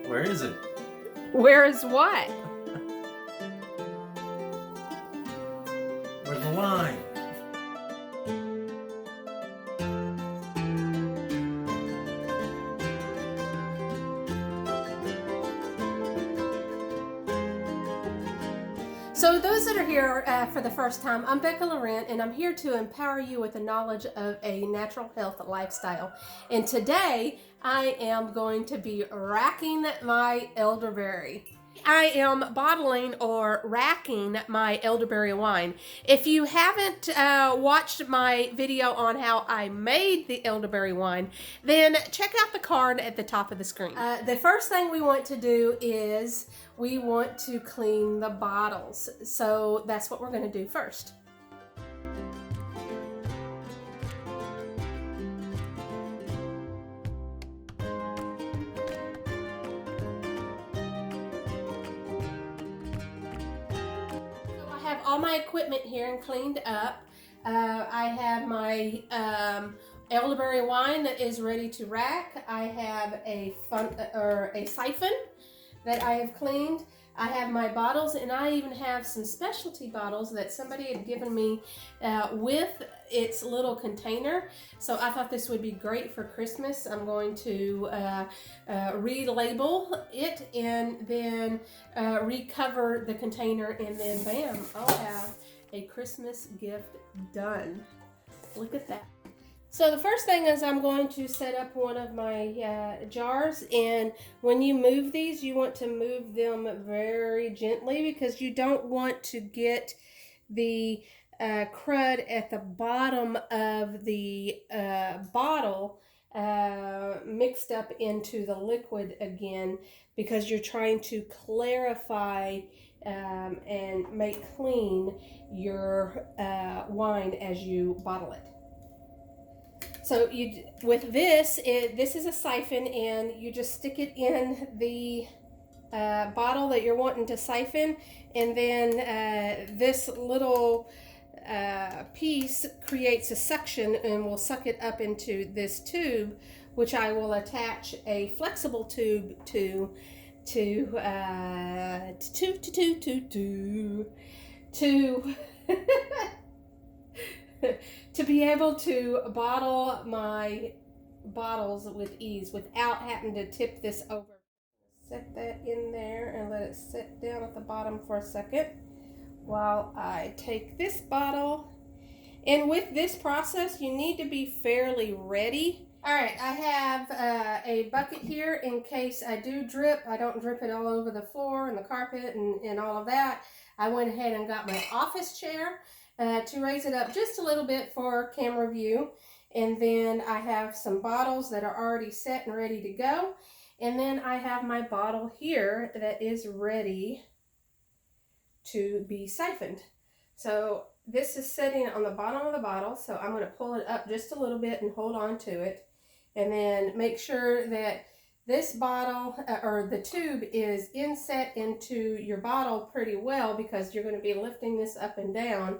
Where is it? Where is what? Where's the wine? So those that are here for the first time, I'm Bekka and I'm here to empower you with the knowledge of a natural health lifestyle. And today I am going to be racking my elderberry. I am bottling or racking my elderberry wine. If you haven't watched my video on how I made the elderberry wine, then check out the card at the top of the screen. The first thing we want to do is we want to clean the bottles. So that's what we're going to do first. All my equipment here and cleaned up. I have my elderberry wine that is ready to rack. I have a siphon that I have cleaned. I have my bottles, and I even have some specialty bottles that somebody had given me with its little container. So I thought this would be great for Christmas. I'm going to relabel it and then recover the container, and then bam, I'll have a Christmas gift done. Look at that. So the first thing is I'm going to set up one of my jars, and when you move these, you want to move them very gently because you don't want to get the crud at the bottom of the bottle mixed up into the liquid again, because you're trying to clarify and make clean your wine as you bottle it. So with this is a siphon, and you just stick it in the bottle that you're wanting to siphon, and then this little piece creates a suction and will suck it up into this tube, which I will attach a flexible tube to to be able to bottle my bottles with ease without having to tip this over. Set that in there and let it sit down at the bottom for a second while I take this bottle. And with this process, you need to be fairly ready. All right, I have a bucket here in case I do drip. I don't drip it all over the floor and the carpet and all of that. I went ahead and got my office chair to raise it up just a little bit for camera view. And then I have some bottles that are already set and ready to go. And then I have my bottle here that is ready to be siphoned. So this is sitting on the bottom of the bottle, so I'm going to pull it up just a little bit and hold on to it. And then make sure that this bottle or the tube is inset into your bottle pretty well, because you're going to be lifting this up and down.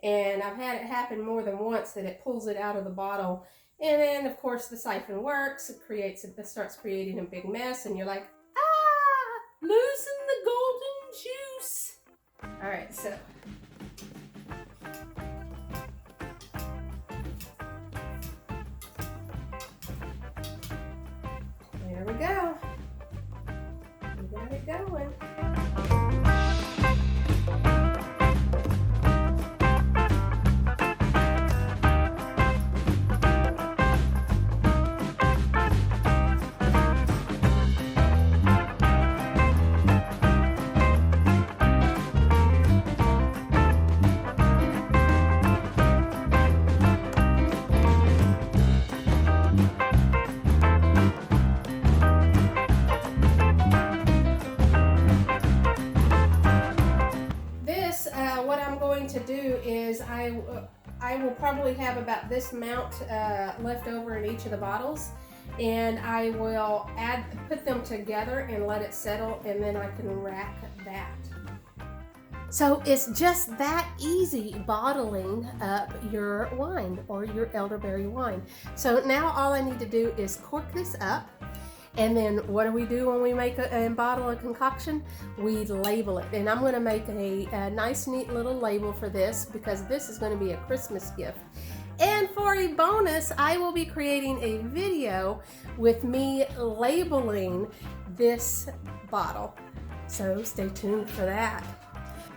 And I've had it happen more than once that it pulls it out of the bottle. And then, of course, the siphon works. It starts creating a big mess. And you're like, losing the golden juice. All right, so. There we go. We got it going. To do is I will probably have about this amount left over in each of the bottles, and I will put them together and let it settle, and then I can rack that. So it's just that easy bottling up your wine or your elderberry wine. So now all I need to do is cork this up, And then what do we do when we make and bottle a concoction? We label it. And I'm going to make a nice, neat little label for this because this is going to be a Christmas gift. And for a bonus, I will be creating a video with me labeling this bottle. So stay tuned for that.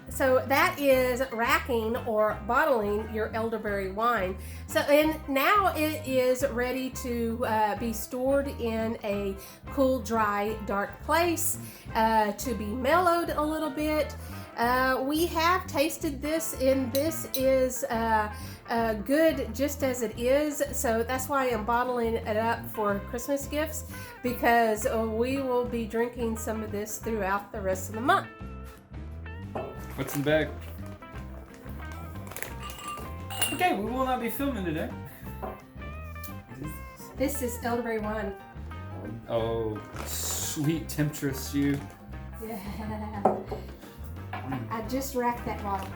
So that is racking or bottling your elderberry wine. So, and now it is ready to be stored in a cool, dry, dark place to be mellowed a little bit. We have tasted this, and this is good just as it is. So that's why I'm bottling it up for Christmas gifts, because we will be drinking some of this throughout the rest of the month. What's in the bag? Okay, we will not be filming today. This is elderberry wine. Oh, sweet temptress you. Yeah. I just racked that bottle.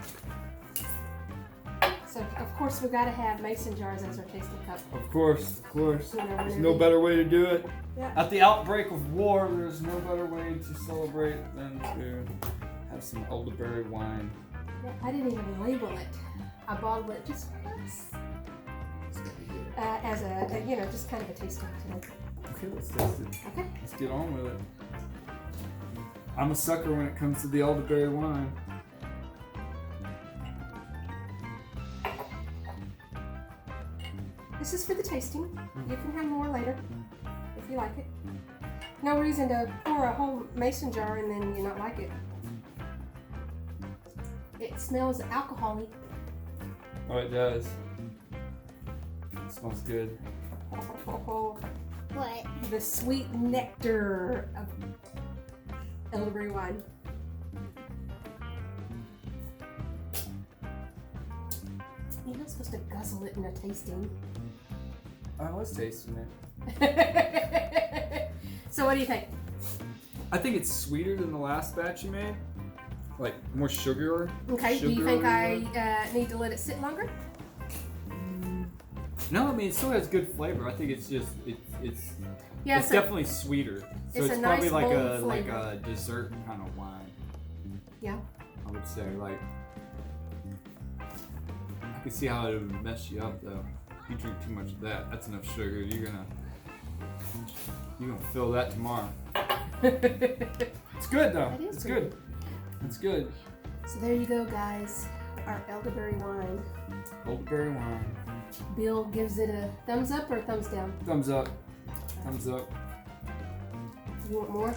So, of course, we gotta have mason jars as our tasting cup. Of course, of course. You know, there's no better way to do it. Yeah. At the outbreak of war, there's no better way to celebrate than to have some elderberry wine. Yeah, I didn't even label it. I bottled it just once. As a, you know, just kind of a tasting today. Okay, let's taste it. Okay. Let's get on with it. I'm a sucker when it comes to the elderberry wine. This is for the tasting. You can have more later if you like it. No reason to pour a whole mason jar and then you not like it. It smells alcohol-y. Oh, it does. It smells good. What? The sweet nectar of elderberry wine. You're not supposed to guzzle it in a tasting. I was tasting it. So what do you think? I think it's sweeter than the last batch you made. Like more sugar. Okay, do you think I need to let it sit longer? No, I mean it still has good flavor. I think it's just it's Yeah, it's so definitely sweeter. So it's it's a probably nice, bold like flavor. a dessert kind of wine. Yeah. I would say like I can see how it would mess you up though. If you drink too much of that, that's enough sugar. You're gonna feel that tomorrow. It's good though. It is It's good. good. It's good. So there you go, guys. Our elderberry wine. Elderberry wine. Bill gives it a thumbs up or a thumbs down? Thumbs up. Thumbs up. You want more?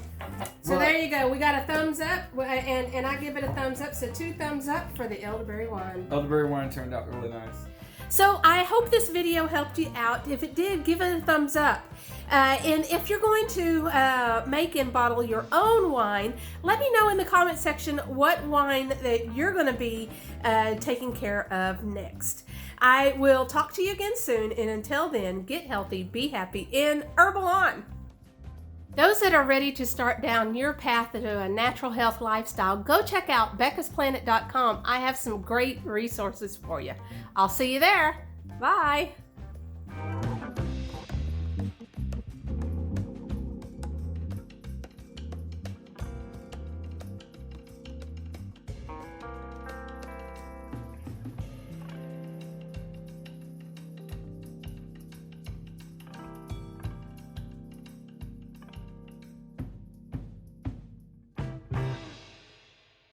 So Well, there you go. We got a thumbs up, and I give it a thumbs up. So 2 thumbs up for the elderberry wine. Elderberry wine turned out really nice. So I hope this video helped you out. If it did, give it a thumbs up. And if you're going to make and bottle your own wine, let me know in the comment section what wine that you're going to be taking care of next. I will talk to you again soon, and until then, get healthy, be happy, and herbal on! Those that are ready to start down your path to a natural health lifestyle, go check out bekkasplanet.com. I have some great resources for you. I'll see you there. Bye.